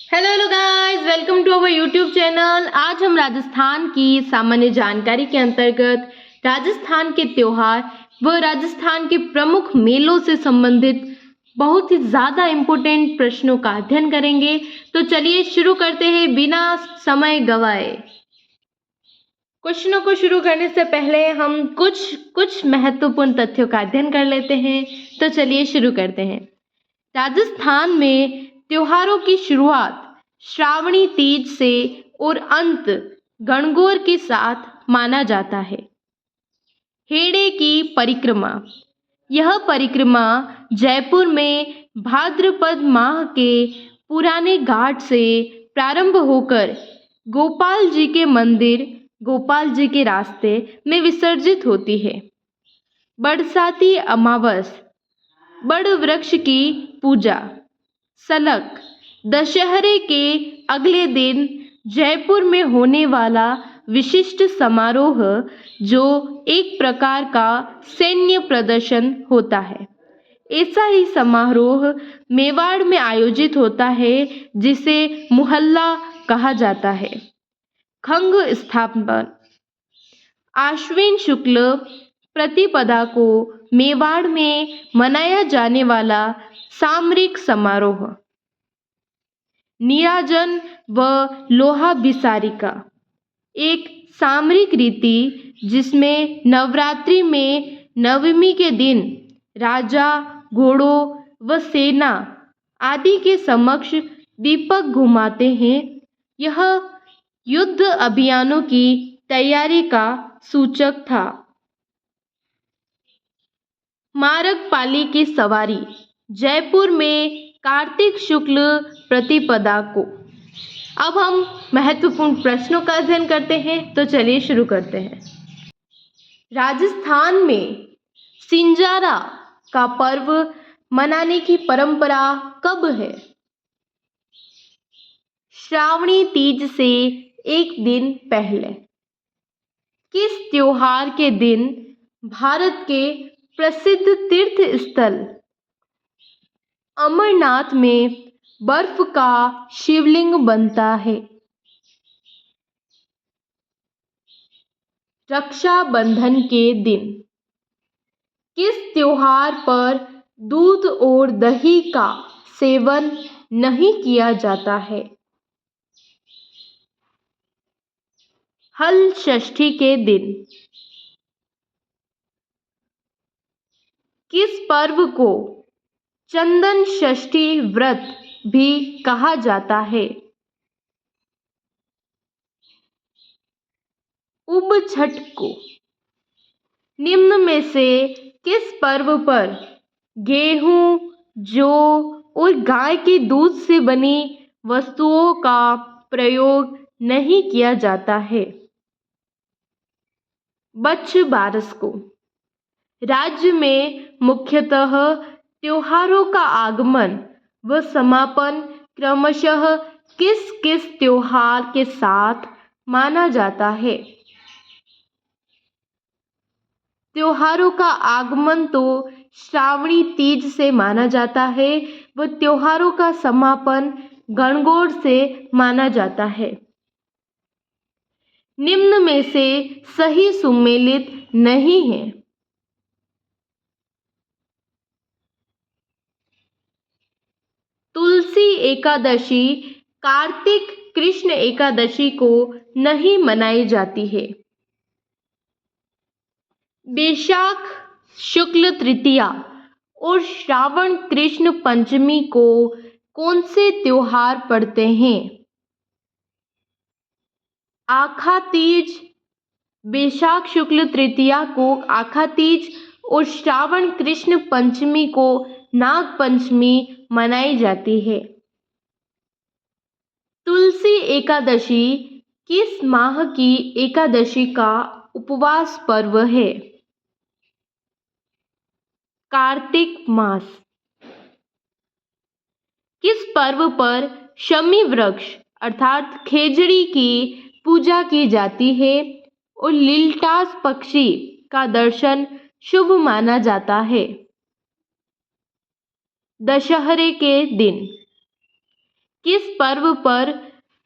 Hello hello guys, welcome to our YouTube channel. आज हम राजस्थान की सामान्य जानकारी के अंतर्गत राजस्थान के त्योहार व राजस्थान के प्रमुख मेलों से संबंधित बहुत ही ज़्यादा इम्पोर्टेंट प्रश्नों का अध्ययन करेंगे। तो चलिए शुरू करते हैं बिना समय गवाए। क्वेश्चनों को शुरू करने से पहले हम कुछ महत्वपूर्ण तथ्यों का अध्ययन कर लेते हैं। तो चलिए शुरू करते हैं। राजस्थान में त्योहारों की शुरुआत श्रावणी तीज से और अंत गणगौर के साथ माना जाता है। हेड़े की परिक्रमा। यह परिक्रमा जयपुर में भाद्रपद माह के पुराने घाट से प्रारंभ होकर गोपाल जी के मंदिर गोपाल जी के रास्ते में विसर्जित होती है। बरसाती अमावस, बड़ वृक्ष की पूजा। सलक, दशहरे के अगले दिन जयपुर में होने वाला विशिष्ट समारोह जो एक प्रकार का सैन्य प्रदर्शन होता है। ऐसा ही समारोह मेवाड़ में आयोजित होता है जिसे मुहल्ला कहा जाता है। खंग स्थापन। आश्विन शुक्ल प्रतिपदा को मेवाड़ में मनाया जाने वाला सामरिक समारोह। नीराजन व लोहा बिसारिका, एक सामरिक रीति जिसमें नवरात्रि में नवमी के दिन राजा घोड़ों व सेना आदि के समक्ष दीपक घुमाते हैं। यह युद्ध अभियानों की तैयारी का सूचक था। मारक पाली की सवारी जयपुर में कार्तिक शुक्ल प्रतिपदा को। अब हम महत्वपूर्ण प्रश्नों का अध्ययन करते हैं। तो चलिए शुरू करते हैं। राजस्थान में सिंजारा का पर्व मनाने की परंपरा कब है? श्रावणी तीज से एक दिन पहले। किस त्योहार के दिन भारत के प्रसिद्ध तीर्थ स्थल अमरनाथ में बर्फ का शिवलिंग बनता है? रक्षाबंधन के दिन। किस त्योहार पर दूध और दही का सेवन नहीं किया जाता है? हल षष्ठी के दिन। किस पर्व को चंदन षष्ठी व्रत भी कहा जाता है? उब छठ को। निम्न में से किस पर्व पर गेहूं, जौ और गाय के दूध से बनी वस्तुओं का प्रयोग नहीं किया जाता है? बच्छ बारस को। राज्य में मुख्यतः त्योहारों का आगमन व समापन क्रमशः किस किस त्योहार के साथ माना जाता है? त्योहारों का आगमन तो श्रावणी तीज से माना जाता है व त्योहारों का समापन गणगौर से माना जाता है। निम्न में से सही सुमेलित नहीं है। तुलसी एकादशी कार्तिक कृष्ण एकादशी को नहीं मनाई जाती है। बैशाख शुक्ल तृतीया और श्रावण कृष्ण पंचमी को कौन से त्योहार पड़ते हैं? आखा तीज। बैशाख शुक्ल तृतीया को आखा तीज और श्रावण कृष्ण पंचमी को नाग पंचमी मनाई जाती है। तुलसी एकादशी किस माह की एकादशी का उपवास पर्व है? कार्तिक मास। किस पर्व पर शमी वृक्ष अर्थात खेजड़ी की पूजा की जाती है और लीलटास पक्षी का दर्शन शुभ माना जाता है? दशहरे के दिन। किस पर्व पर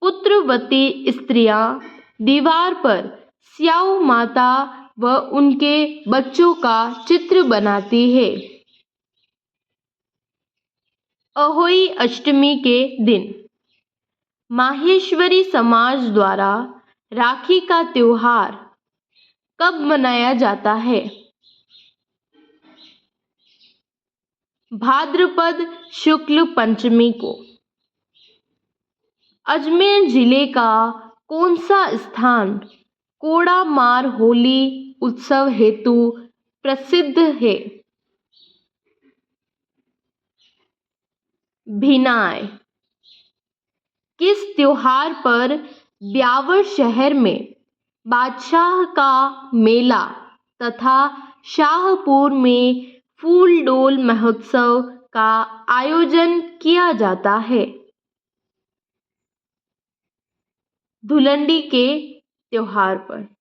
पुत्रवती स्त्रियां दीवार पर स्याऊ माता व उनके बच्चों का चित्र बनाती है? अहोई अष्टमी के दिन। माहेश्वरी समाज द्वारा राखी का त्योहार कब मनाया जाता है? भाद्रपद शुक्ल पंचमी को। अजमेर जिले का कौन सा स्थान कोड़ा मार होली उत्सव हेतु प्रसिद्ध है? भिनाय। किस त्योहार पर ब्यावर शहर में बादशाह का मेला तथा शाहपुर में फूल डोल महोत्सव का आयोजन किया जाता है? धुलंडी के त्योहार पर।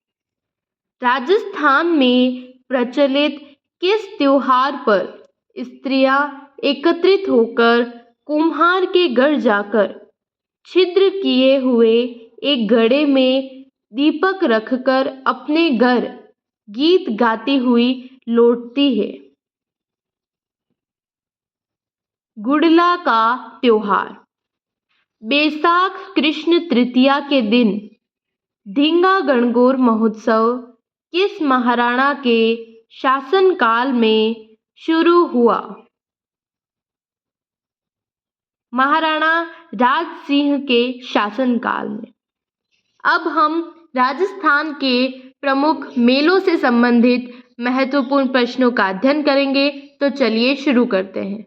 राजस्थान में प्रचलित किस त्योहार पर स्त्रियां एकत्रित होकर कुम्हार के घर जाकर छिद्र किए हुए एक घड़े में दीपक रखकर अपने घर गीत गाती हुई लौटती है? गुड़ला का त्योहार। बैसाख कृष्ण तृतीया के दिन धींगा गणगौर महोत्सव किस महाराणा के शासनकाल में शुरू हुआ? महाराणा राज सिंह के शासनकाल में। अब हम राजस्थान के प्रमुख मेलों से संबंधित महत्वपूर्ण प्रश्नों का अध्ययन करेंगे। तो चलिए शुरू करते हैं।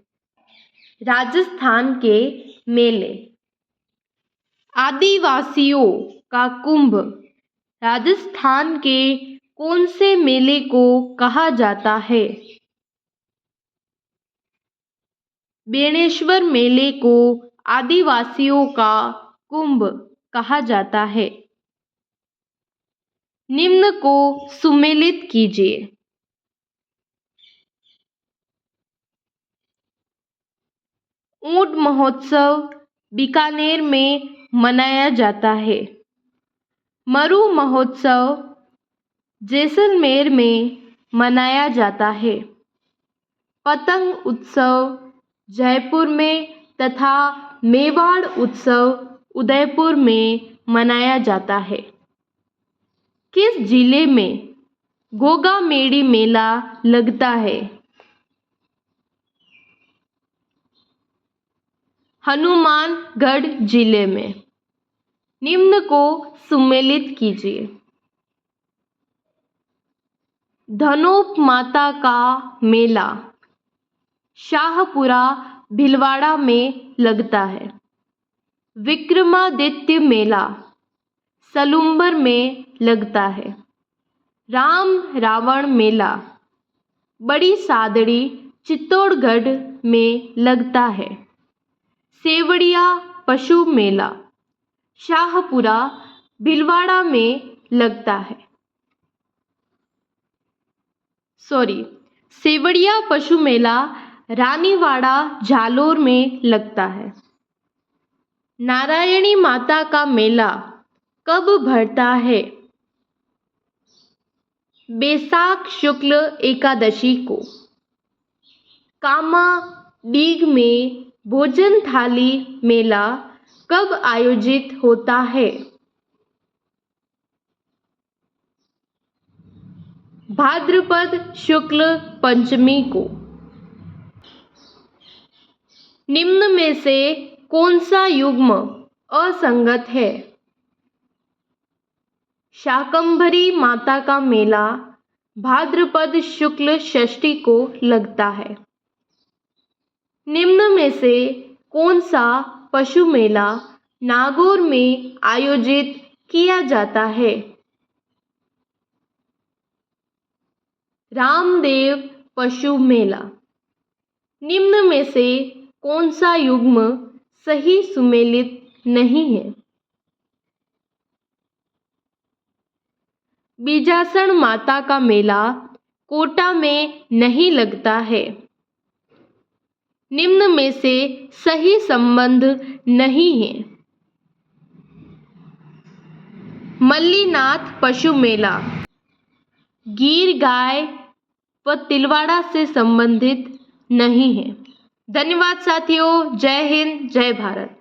राजस्थान के मेले। आदिवासियों का कुंभ राजस्थान के कौन से मेले को कहा जाता है? बेणेश्वर मेले को आदिवासियों का कुंभ कहा जाता है। निम्न को सुमेलित कीजिए। ऊंट महोत्सव बीकानेर में मनाया जाता है। मरु महोत्सव जैसलमेर में मनाया जाता है। पतंग उत्सव जयपुर में तथा मेवाड़ उत्सव उदयपुर में मनाया जाता है। किस जिले में गोगा मेड़ी मेला लगता है? हनुमानगढ़ जिले में। निम्न को सुमेलित कीजिए। धनोप माता का मेला शाहपुरा भीलवाड़ा में लगता है। विक्रमादित्य मेला सलूम्बर में लगता है। राम रावण मेला बड़ी सादड़ी चित्तौड़गढ़ में लगता है। सेवड़िया पशु मेला शाहपुरा भीलवाड़ा में लगता है। सेवड़िया पशु मेला रानीवाड़ा जालोर में लगता है। नारायणी माता का मेला कब भरता है? बैसाख शुक्ल एकादशी को। कामा डीग में भोजन थाली मेला कब आयोजित होता है? भाद्रपद शुक्ल पंचमी को। निम्न में से कौन सा युग्म असंगत है? शाकंभरी माता का मेला भाद्रपद शुक्ल षष्ठी को लगता है। निम्न में से कौन सा पशु मेला नागौर में आयोजित किया जाता है? रामदेव पशु मेला। निम्न में से कौन सा युग्म सही सुमेलित नहीं है? बीजासन माता का मेला कोटा में नहीं लगता है। निम्न में से सही संबंध नहीं है। मल्लीनाथ पशु मेला गीर गाय व तिलवाड़ा से संबंधित नहीं है। धन्यवाद साथियों। जय हिंद, जय भारत।